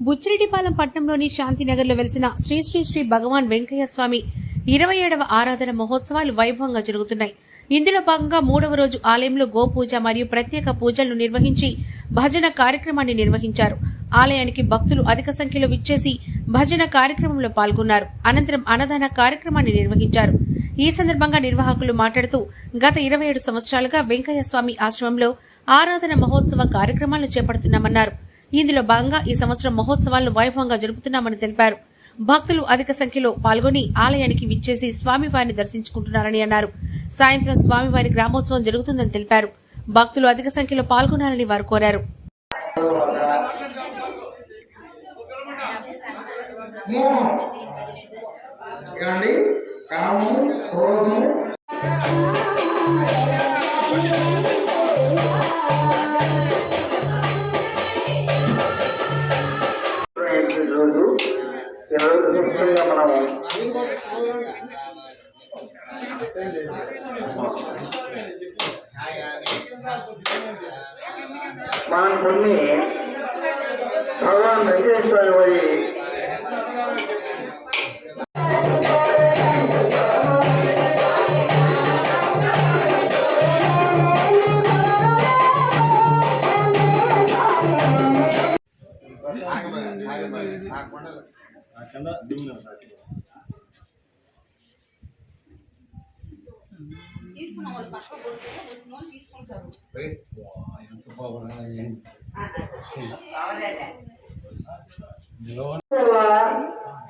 బుచ్చిరెడ్డిపాలెం పట్టణంలోని శాంతినగర్లో వెలిసిన శ్రీ శ్రీ శ్రీ భగవాన్ వెంకయ్య స్వామి 27వ ఆరాధన మహోత్సవాలు వైభవంగా జరుగుతున్నాయి. ఇందులో భాగంగా 3వ రోజు ఆలయంలో గోపూజ మరియు ప్రత్యేక పూజలను నిర్వహించి భజన కార్యక్రమాన్ని నిర్వహించారు. ఆలయానికి భక్తులు అధిక సంఖ్యలో విచ్చేసి భజన కార్యక్రమంలో పాల్గొన్నారు. అనంతరం అన్నదాన కార్యక్రమాన్ని నిర్వహించారు. ఈ సందర్భంగా నిర్వాహకులు మాట్లాడుతూ గత 27 సంవత్సరాలుగా వెంకయ్య స్వామి ఆశ్రమంలో ఆరాధన మహోత్సవ కార్యక్రమాలను చేపడుతున్నామన్నారు. ఇందులో భాగంగా ఈ సంవత్సరం మహోత్సవాలను వైభవంగా జరుపుతున్నామని తెలిపారు. భక్తులు అధిక సంఖ్యలో పాల్గొని ఆలయానికి విచ్చేసి స్వామివారిని దర్శించుకుంటున్నారని అన్నారు. సాయంత్రం స్వామివారి గ్రామోత్సవం జరుగుతుందని తెలిపారు. భక్తులు అధిక సంఖ్యలో పాల్గొనాలని వారు కోరారు. మనం కొన్ని భగవాన్ వెంకటేశ్వర వారి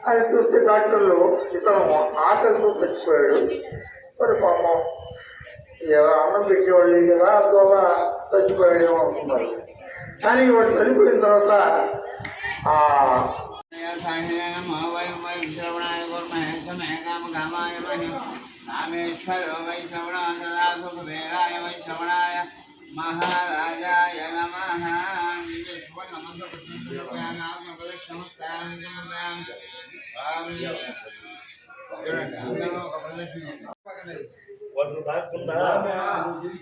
అది చూస్తే డాక్టర్లు ఇతను ఆకలితో చచ్చిపోయాడు. మరి పాపం అన్నం పెట్టేవాళ్ళు కదా అందువల్ల చచ్చిపోయాడేమో అనుకున్నారు. కానీ వాడు చనిపోయిన తర్వాత మహారాజాయ నమః.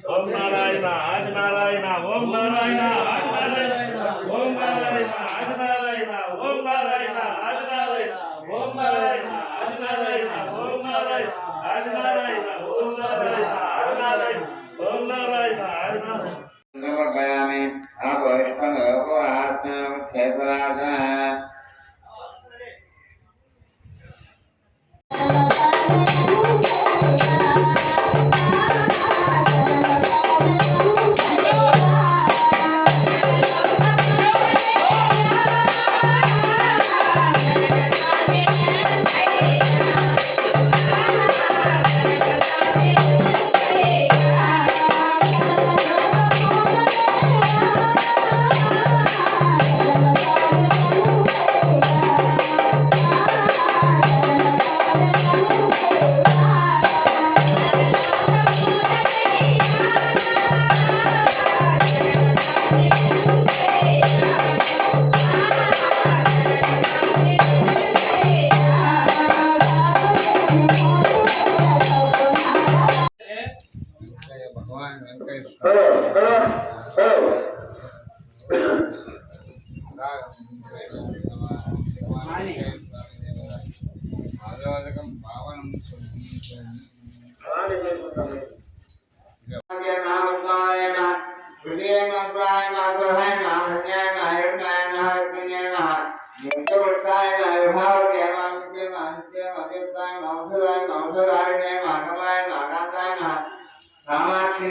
ఓం నారాయణ ఆది నారాయణ ఓం నారాయణ ఆది నారాయణ ఓం నారాయణ ఆది నారాయణ ఓం నారాయణ ఆది నారాయణ ఓం నారాయణ ఆది నారాయణ ఓం నారాయణ ఆది నారాయణ ఓం నారాయణ ఆది నారాయణ ఓం నారాయణ ఆది నారాయణ సమర్పయామి. కామాక్షి